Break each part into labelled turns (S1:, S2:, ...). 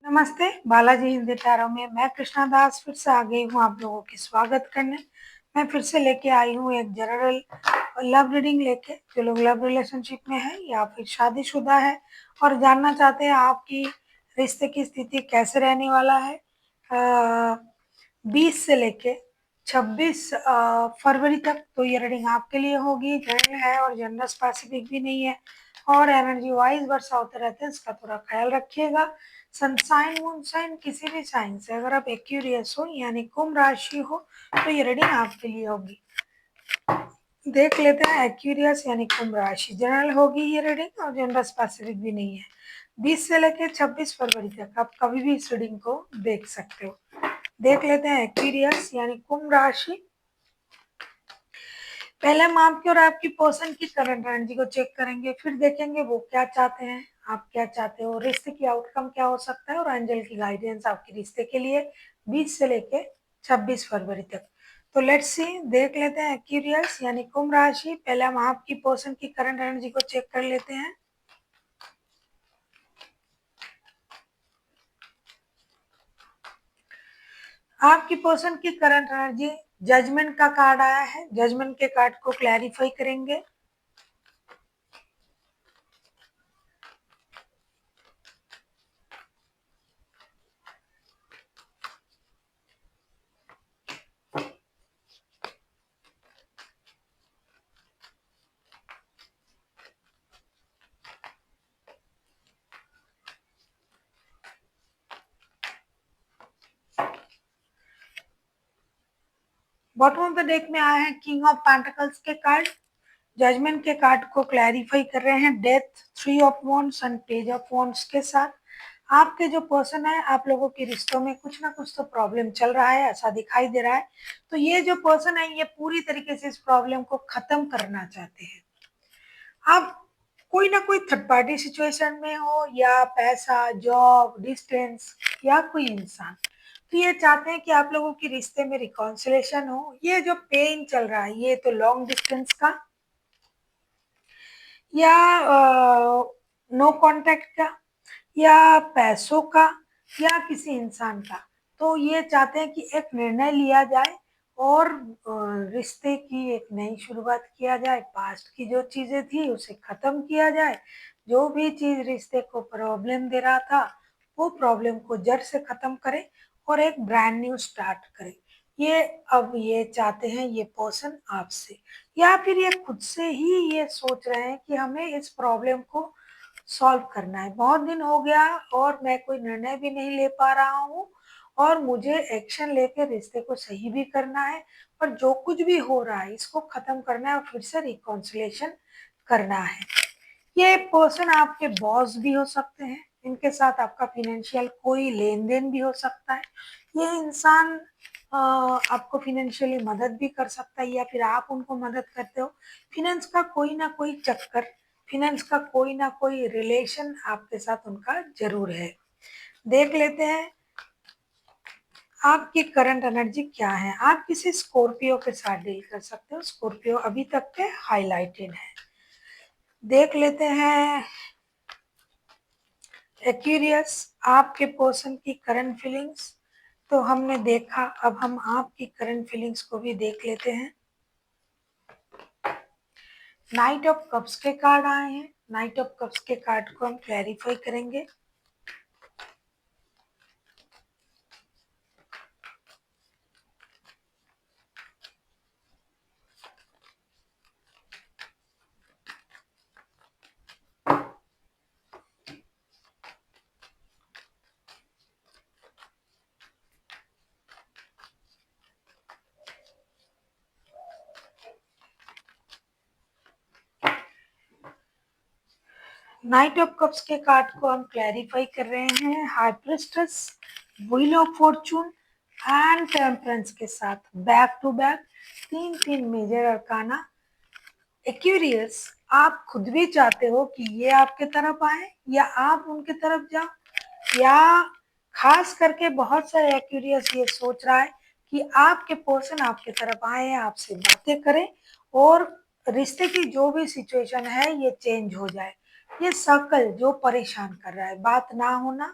S1: नमस्ते, बालाजी हिंदी टैरो में मैं कृष्णा दास फिर से आ गई हूँ आप लोगों की स्वागत करने। मैं फिर से लेके आई हूँ एक जनरल लव रीडिंग लेके। जो लोग लव रिलेशनशिप में है या फिर शादीशुदा है और जानना चाहते हैं आपकी रिश्ते की स्थिति कैसे रहने वाला है 20 से लेके 26 फरवरी तक, तो ये रीडिंग आपके लिए होगी। जनरल है और जनरल स्पेसिफिक भी नहीं है और एनर्जी वाइज वर्षा होते रहते हैं, इसका थोड़ा ख्याल रखिएगा। सनसाइन मूनसाइन किसी भी साइन से अगर आप एक्यूरियस हो यानी कुंभ राशि हो तो ये रीडिंग आपके लिए होगी। देख लेते हैं एक्यूरियस यानी कुंभ राशि जनरल होगी ये रीडिंग और जनरल स्पेसिफिक भी नहीं है। 20 से लेकर 26 फरवरी तक आप कभी भी इस रीडिंग को देख सकते हो। देख लेते हैं एक्यूरियस यानी कुंभ राशि। पहले हम आपकी और आपकी पर्सन की करंट एनर्जी को चेक करेंगे, फिर देखेंगे वो क्या चाहते हैं, आप क्या चाहते हो, रिश्ते की आउटकम क्या हो सकता है और एंजल की गाइडेंस आपके रिश्ते के लिए 20 से लेके 26 फरवरी तक। तो लेट्स सी, देख लेते हैं एक्यूरियस यानी कुंभ राशि। पहले हम आपकी पर्सन की करंट एनर्जी को चेक कर लेते हैं। आपकी पर्सन की करंट एनर्जी जजमेंट का कार्ड आया है। जजमेंट के कार्ड को क्लैरिफाई करेंगे। बॉटम ऑफ द डेक में आए हैं किंग ऑफ पेंटिकल्स के कार्ड। जजमेंट के कार्ड को क्लैरिफाई कर रहे हैं death, 3 of wands and page of wands के साथ। आपके जो पर्सन है, आप लोगों के रिश्तों में कुछ ना कुछ तो प्रॉब्लम चल रहा है, ऐसा दिखाई दे रहा है। तो ये जो पर्सन है ये पूरी तरीके से इस प्रॉब्लम को खत्म करना चाहते हैं। आप कोई ना कोई थर्ड पार्टी सिचुएशन में हो या पैसा, जॉब, डिस्टेंस या कोई इंसान, तो ये चाहते हैं कि आप लोगों के रिश्ते में रिकॉन्सिलेशन हो। ये जो पेन चल रहा है ये तो लॉन्ग डिस्टेंस का या नो कांटेक्ट का या पैसों का या किसी इंसान का, तो ये चाहते हैं कि एक निर्णय लिया जाए और रिश्ते की एक नई शुरुआत किया जाए। पास्ट की जो चीजें थी उसे खत्म किया जाए। जो भी चीज रिश्ते को प्रॉब्लम दे रहा था वो प्रॉब्लम को जड़ से खत्म करें और एक ब्रांड न्यू स्टार्ट करें। ये अब ये चाहते हैं ये पर्सन आपसे, या फिर ये खुद से ही ये सोच रहे हैं कि हमें इस प्रॉब्लम को सॉल्व करना है। बहुत दिन हो गया और मैं कोई निर्णय भी नहीं ले पा रहा हूँ और मुझे एक्शन लेके रिश्ते को सही भी करना है और जो कुछ भी हो रहा है इसको खत्म करना है और फिर से रिकॉन्सिलेशन करना है। ये पर्सन आपके बॉस भी हो सकते हैं, इनके साथ आपका फिनेंशियल कोई लेन देन भी हो सकता है। ये इंसान आपको फिनेंशियली मदद भी कर सकता है या फिर आप उनको मदद करते हो। फिनेंस का कोई ना कोई चक्कर, फिनेंस का कोई ना कोई रिलेशन आपके साथ उनका जरूर है। देख लेते हैं आपकी करंट एनर्जी क्या है। आप किसी स्कॉर्पियो के साथ डील कर सकते हो। स्कॉर्पियो अभी तक के हाईलाइटेड है। देख लेते हैं एक्यूरियस आपके पर्सन की करंट फीलिंग्स। तो हमने देखा, अब हम आपकी करंट फीलिंग्स को भी देख लेते हैं। नाइट ऑफ कप्स के कार्ड आए हैं। नाइट ऑफ कप्स के कार्ड को हम क्लैरिफाई करेंगे। नाइट ऑफ कप्स के कार्ड को हम क्लैरिफाई कर रहे हैं high priestess, wheel of Fortune and temperance के साथ बैक टू बैक तीन तीन मेजर अरकाना। एक्यूरियस आप खुद भी चाहते हो कि ये आपके तरफ आए या आप उनके तरफ जाओ, या खास करके बहुत सारे एक्यूरियस ये सोच रहा है कि आपके पर्सन आपके तरफ आए, आपसे बातें करें और रिश्ते की जो भी सिचुएशन है ये चेंज हो जाए। ये सर्कल जो परेशान कर रहा है, बात ना होना,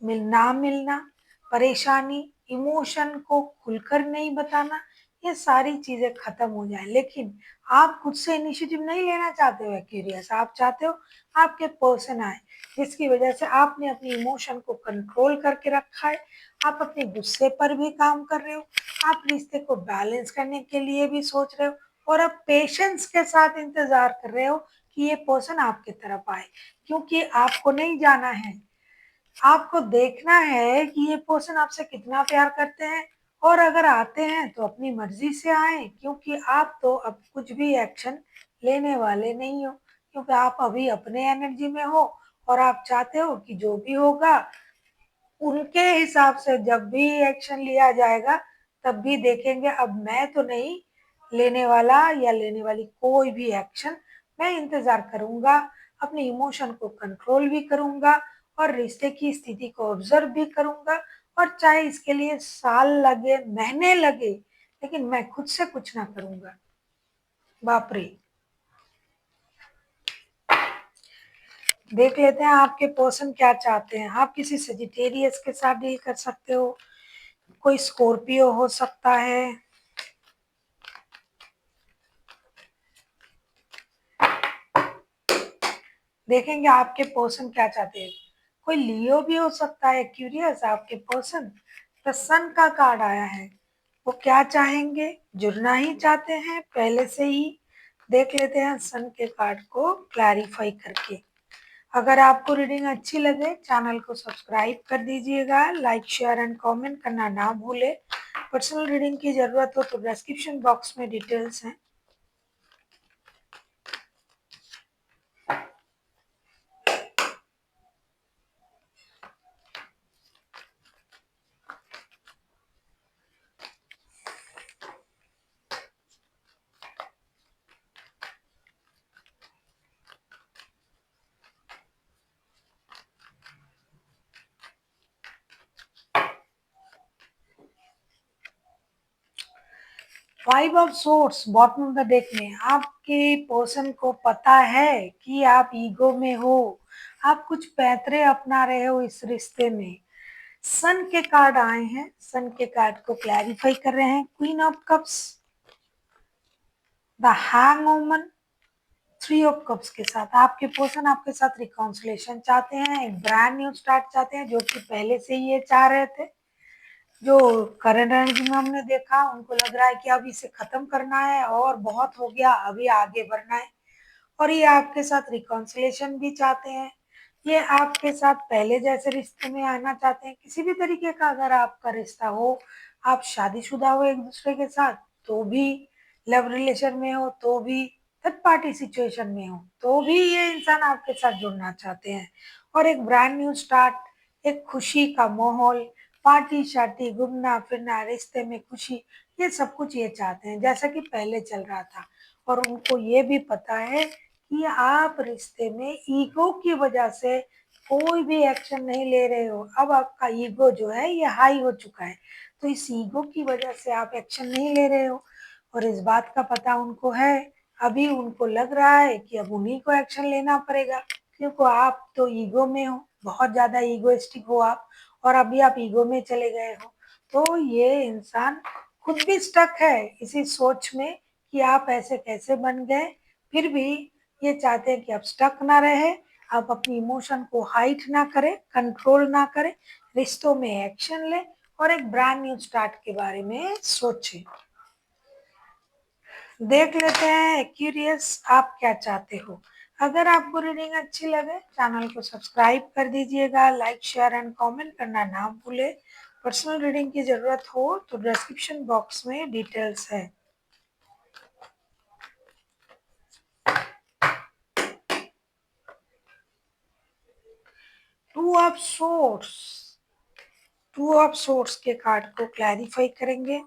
S1: ना मिलना, परेशानी, इमोशन को खुलकर नहीं बताना, ये सारी चीजें खत्म हो जाए। लेकिन आप खुद से इनिशिएटिव नहीं लेना चाहते हो क्यूरियस, आप चाहते हो आपके पर्सन आए, जिसकी वजह से आपने अपनी इमोशन को कंट्रोल करके रखा है। आप अपने गुस्से पर भी काम कर रहे हो, आप रिश्ते को बैलेंस करने के लिए भी सोच रहे हो, और अब पेशेंस के साथ इंतजार कर रहे हो कि ये पर्सन आपके तरफ आए, क्योंकि आपको नहीं जाना है, आपको देखना है कि ये पर्सन आपसे कितना प्यार करते हैं। और अगर आते हैं तो अपनी मर्जी से आए, क्योंकि आप तो अब कुछ भी एक्शन लेने वाले नहीं हो, क्योंकि आप अभी अपने एनर्जी में हो और आप चाहते हो कि जो भी होगा उनके हिसाब से जब भी एक्शन लिया जाएगा तब भी देखेंगे। अब मैं तो नहीं लेने वाला या लेने वाली कोई भी एक्शन, मैं इंतजार करूंगा, अपने इमोशन को कंट्रोल भी करूंगा और रिश्ते की स्थिति को ऑब्जर्व भी करूंगा। और चाहे इसके लिए साल लगे, महीने लगे, लेकिन मैं खुद से कुछ ना करूंगा। बाप रे। देख लेते हैं आपके पर्सन क्या चाहते हैं। आप किसी सजिटेरियस के साथ डील कर सकते हो, कोई स्कॉर्पियो हो सकता है, देखेंगे आपके पर्सन क्या चाहते हैं। कोई लियो भी हो सकता है क्यूरियस आपके पर्सन। द सन का कार्ड आया है, वो क्या चाहेंगे, जुड़ना ही चाहते हैं पहले से ही। देख लेते हैं सन के कार्ड को क्लैरिफाई करके। अगर आपको रीडिंग अच्छी लगे चैनल को सब्सक्राइब कर दीजिएगा, लाइक शेयर एंड कमेंट करना ना भूले। पर्सनल रीडिंग की जरूरत हो तो डिस्क्रिप्शन बॉक्स में डिटेल्स हैं। Five of source bottom of the deck में आपके पर्सन को पता है कि आप ईगो में हो, आप कुछ पैतरे अपना रहे हो इस रिश्ते में। सन के कार्ड आए हैं, सन के कार्ड को क्लैरिफाई कर रहे हैं। Queen of cups, the hang woman, three of cups के साथ आपके पर्सन आपके साथ रिकॉन्सिलेशन चाहते हैं, एक ब्रांड न्यू स्टार्ट चाहते हैं, जो कि पहले से ही ये चाह रहे थे। जो करंट एनर्जी में हमने देखा, उनको लग रहा है कि अब इसे खत्म करना है और बहुत हो गया, अभी आगे बढ़ना है। और ये आपके साथ रिकॉन्सिलेशन भी चाहते हैं, ये आपके साथ पहले जैसे रिश्ते में आना चाहते हैं। किसी भी तरीके का अगर आपका रिश्ता हो, आप शादीशुदा हो एक दूसरे के साथ तो भी, लव रिलेशन में हो तो भी, थर्ड पार्टी सिचुएशन में हो तो भी, ये इंसान आपके साथ जुड़ना चाहते हैं। और एक ब्रांड न्यू स्टार्ट, एक खुशी का माहौल, पार्टी शार्टी, घूमना फिरना, रिश्ते में खुशी, ये सब कुछ ये चाहते हैं जैसा कि पहले चल रहा था। और उनको ये भी पता है कि आप रिश्ते में ईगो की वजह से कोई भी एक्शन नहीं ले रहे हो। अब आपका ईगो जो है ये हाई हो चुका है, तो इस ईगो की वजह से आप एक्शन नहीं ले रहे हो। और इस बात का पता उनको है। अभी उनको लग रहा है कि अब उन्हीं को एक्शन लेना पड़ेगा, क्योंकि आप तो ईगो में हो, बहुत ज्यादा ईगोइस्टिक हो आप, और अभी आप ईगो में चले गए हो। तो ये इंसान खुद भी स्टक है इसी सोच में कि आप ऐसे कैसे बन गए। फिर भी ये चाहते हैं कि आप स्टक ना रहे, आप अपनी इमोशन को हाइड ना करें, कंट्रोल ना करें, रिश्तों में एक्शन लें और एक ब्रांड न्यू स्टार्ट के बारे में सोचें। देख लेते हैं क्यूरियस आप क्या चाहते हो। अगर आपको रीडिंग अच्छी लगे चैनल को सब्सक्राइब कर दीजिएगा, लाइक शेयर एंड कमेंट करना ना भूले। पर्सनल रीडिंग की जरूरत हो तो डिस्क्रिप्शन बॉक्स में डिटेल्स है। Two of source, two of source के कार्ड को क्लैरिफाई करेंगे।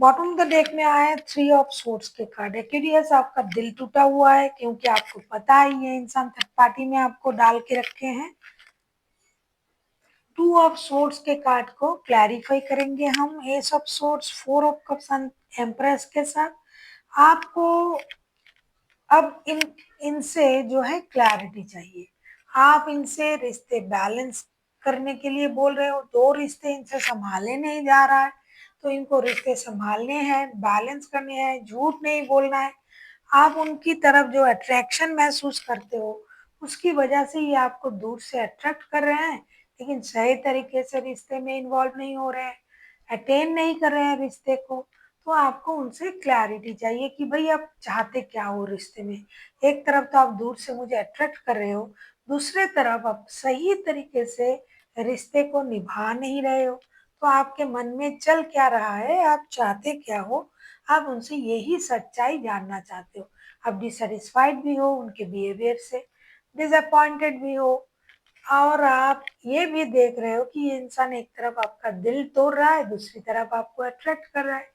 S1: बॉटम ऑफ द डेक में आए हैं थ्री ऑफ सोर्ड्स के कार्ड। एक्यूरियस, आपका दिल टूटा हुआ है क्योंकि आपको पता है ये इंसान थर्ड पार्टी में आपको डाल के रखे हैं। टू ऑफ सोर्ड्स के कार्ड को क्लैरिफाई करेंगे हम। S of swords, four of cups, empress के साथ आपको अब इनसे जो है क्लैरिटी चाहिए। आप इनसे रिश्ते बैलेंस करने के लिए बोल रहे हो, दो रिश्ते इनसे संभाले नहीं जा रहा है, तो इनको रिश्ते संभालने हैं, बैलेंस करने हैं, झूठ नहीं बोलना है। आप उनकी तरफ जो अट्रैक्शन महसूस करते हो उसकी वजह से ये आपको दूर से अट्रैक्ट कर रहे हैं, लेकिन सही तरीके से रिश्ते में इन्वॉल्व नहीं हो रहे हैं, अटेन नहीं कर रहे हैं रिश्ते को। तो आपको उनसे क्लैरिटी चाहिए कि भाई आप चाहते क्या हो रिश्ते में। एक तरफ तो आप दूर से मुझे अट्रैक्ट कर रहे हो, दूसरे तरफ आप सही तरीके से रिश्ते को निभा नहीं रहे हो। तो आपके मन में चल क्या रहा है, आप चाहते क्या हो, आप उनसे यही सच्चाई जानना चाहते हो। आप डिससेटिस्फाइड भी हो उनके बिहेवियर से, डिसअपॉइंटेड भी हो, और आप ये भी देख रहे हो कि ये इंसान एक तरफ आपका दिल तोड़ रहा है, दूसरी तरफ आपको अट्रैक्ट कर रहा है।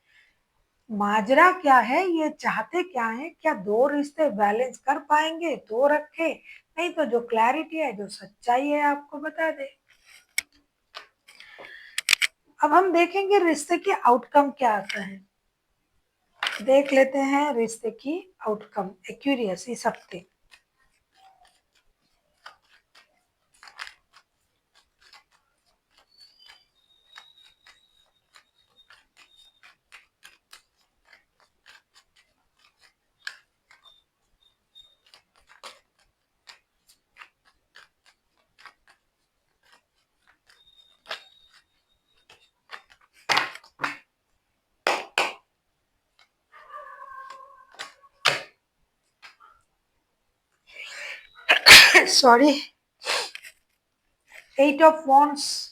S1: माजरा क्या है, ये चाहते क्या है, क्या दो रिश्ते बैलेंस कर पाएंगे तो रखे, नहीं तो जो क्लैरिटी है, जो सच्चाई है आपको बता दे। अब हम देखेंगे रिश्ते की आउटकम क्या आता है। देख लेते हैं रिश्ते की आउटकम एक्यूरियस इस हफ्ते। Sorry, eight of wands,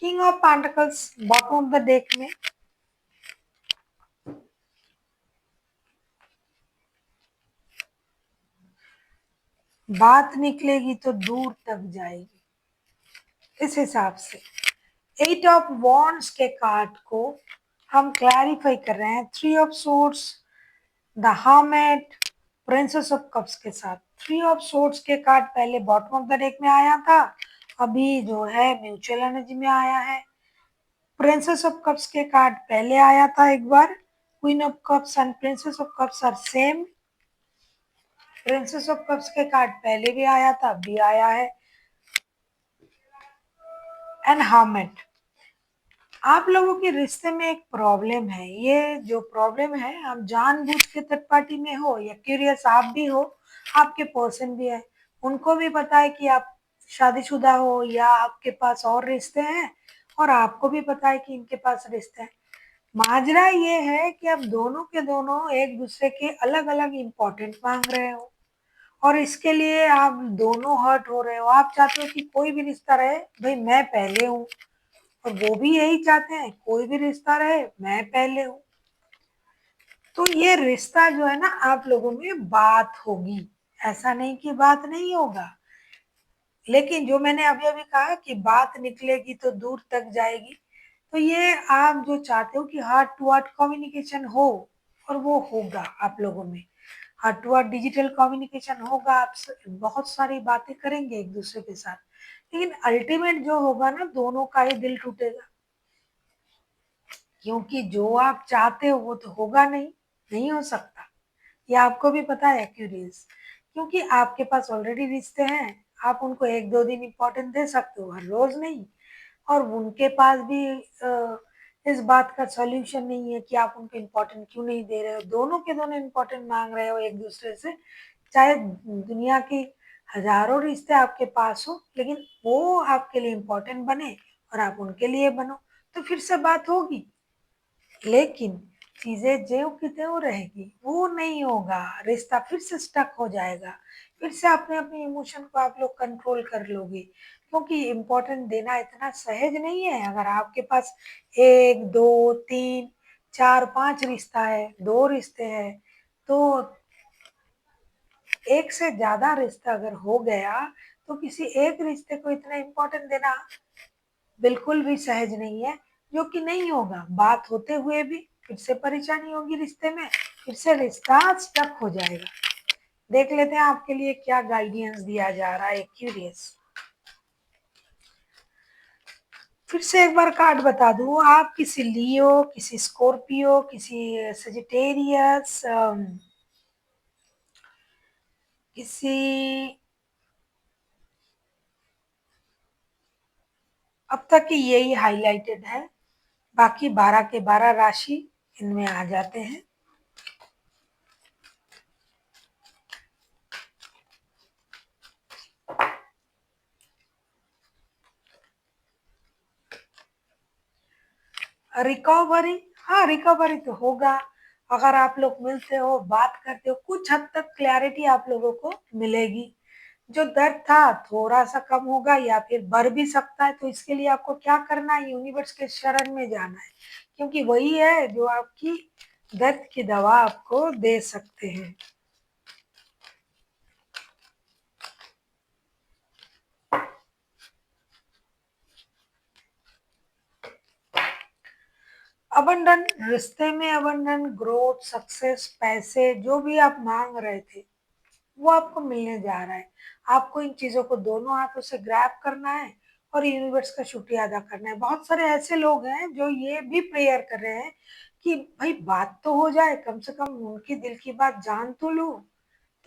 S1: king of pentacles bottom of the deck में। बात निकलेगी तो दूर तक जाएगी, इस हिसाब से एट ऑफ वॉन्ड्स के कार्ड को हम क्लैरिफाई कर रहे हैं three of swords, the hermit, princess of cups के साथ। थ्री ऑफ सोर्ड्स के कार्ड पहले बॉटम ऑफ द डेक में आया था, अभी जो है म्यूचुअल एनर्जी में आया है। प्रिंसेस ऑफ कप्स के कार्ड पहले आया था एक बार। Queen of cups and princess of cups are same. Princess of cups के कार्ड पहले भी आया था, अभी आया है। एंड हर्मिट, आप लोगों के रिश्ते में एक प्रॉब्लम है। ये जो प्रॉब्लम है, हम जानबूझ के थर्ड पार्टी में हो या क्यूरियस आप भी हो, आपके पर्सन भी है, उनको भी पता है कि आप शादीशुदा हो या आपके पास और रिश्ते हैं, और आपको भी पता है कि इनके पास रिश्ते हैं। माजरा ये है कि आप दोनों के दोनों एक दूसरे के अलग अलग इम्पोर्टेंट मांग रहे हो, और इसके लिए आप दोनों हर्ट हो रहे हो। आप चाहते हो कि कोई भी रिश्ता रहे, भाई मैं पहले हूँ, और वो भी यही चाहते हैं कोई भी रिश्ता रहे मैं पहले हूँ। तो ये रिश्ता जो है ना, आप लोगों में बात होगी, ऐसा नहीं कि बात नहीं होगा, लेकिन जो मैंने अभी अभी कहा कि बात निकलेगी तो दूर तक जाएगी। तो ये आप जो चाहते हो कि हार्ट टू हार्ट कम्युनिकेशन हो, और वो होगा आप लोगों में। Heart to heart digital communication होगा, आप बहुत सारी बातें करेंगे एक दूसरे के साथ, लेकिन अल्टीमेट जो होगा ना, दोनों का ही दिल टूटेगा, क्योंकि जो आप चाहते हो वो तो होगा नहीं, नहीं हो सकता। ये आपको भी पता है एक्यूरेस, क्योंकि आपके पास ऑलरेडी रिश्ते हैं। आप उनको एक दो दिन इम्पोर्टेंट दे सकते हो, हर रोज नहीं। और उनके पास भी इस बात का सॉल्यूशन नहीं है कि आप उनको इम्पोर्टेंट क्यों नहीं दे रहे हो। दोनों के दोनों इम्पोर्टेंट मांग रहे हो एक दूसरे से, चाहे दुनिया की हजारों रिश्ते आपके पास हो, लेकिन वो आपके लिए इम्पोर्टेंट बने और आप उनके लिए बनो, तो फिर से बात होगी। लेकिन चीजें ज्यों की त्यों रहेगी, वो नहीं होगा, रिश्ता फिर से स्टक हो जाएगा। फिर से अपने अपने इमोशन को आप लोग कंट्रोल कर लोगे, क्योंकि इम्पोर्टेंट देना इतना सहज नहीं है। अगर आपके पास एक दो तीन चार पांच रिश्ता है, दो रिश्ते हैं, तो एक से ज्यादा रिश्ता अगर हो गया, तो किसी एक रिश्ते को इतना इम्पोर्टेंट देना बिल्कुल भी सहज नहीं है, जो कि नहीं होगा। बात होते हुए भी फिर से परेशानी होगी रिश्ते में, फिर से रिश्ता स्टक हो जाएगा। देख लेते हैं आपके लिए क्या गाइडेंस दिया जा रहा है क्यूरियस। फिर से एक बार कार्ड बता दूं, आप किसी लियो, किसी स्कॉर्पियो, किसी सजिटेरियस, किसी, अब तक की यही हाईलाइटेड है, बाकी 12 के 12 राशि इनमें आ जाते हैं। रिकवरी, हाँ रिकवरी तो होगा। अगर आप लोग मिलते हो, बात करते हो, कुछ हद तक क्लैरिटी आप लोगों को मिलेगी। जो दर्द था थोड़ा सा कम होगा या फिर बढ़ भी सकता है। तो इसके लिए आपको क्या करना है, यूनिवर्स के शरण में जाना है, क्योंकि वही है जो आपकी दर्द की दवा आपको दे सकते हैं। अबंडन, रिश्ते में अबंडन, ग्रोथ, सक्सेस, पैसे, जो भी आप मांग रहे थे वो आपको मिलने जा रहा है। आपको इन चीजों को दोनों हाथों से ग्रैब करना है और यूनिवर्स का शुक्रिया अदा करना है। बहुत सारे ऐसे लोग हैं जो ये भी प्रेयर कर रहे हैं कि भाई बात तो हो जाए, कम से कम उनकी दिल की बात जान तो लूं।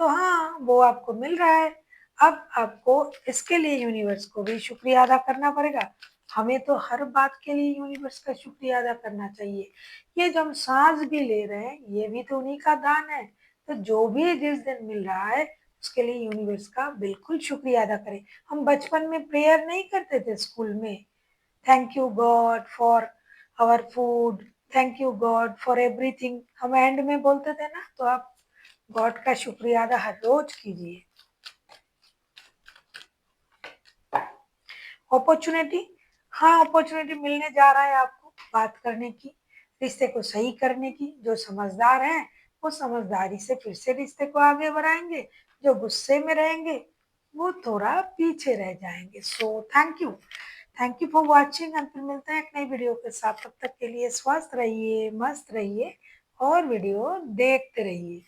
S1: तो हाँ, वो आपको मिल रहा है। अब आपको इसके लिए यूनिवर्स को भी शुक्रिया अदा करना पड़ेगा। हमें तो हर बात के लिए यूनिवर्स का शुक्रिया अदा करना चाहिए। ये जो हम सांस भी ले रहे हैं, ये भी तो उन्हीं का दान है। तो जो भी जिस दिन मिल रहा है, उसके लिए यूनिवर्स का बिल्कुल शुक्रिया अदा करें। हम बचपन में प्रेयर नहीं करते थे स्कूल में, thank you God for our food, thank you God for everything, हम एंड में बोलते थे ना। तो आप गॉड का शुक्रिया अदा हर रोज कीजिए। अपॉर्चुनिटी, हाँ अपॉर्चुनिटी मिलने जा रहा है आपको बात करने की, रिश्ते को सही करने की। जो समझदार हैं वो समझदारी से फिर से रिश्ते को आगे बढ़ाएंगे, जो गुस्से में रहेंगे वो थोड़ा पीछे रह जाएंगे। So thank you for watching. हम फिर मिलते हैं एक नई वीडियो के साथ। तब तक के लिए स्वस्थ रहिए, मस्त रहिए और वीडियो देखते रहिए।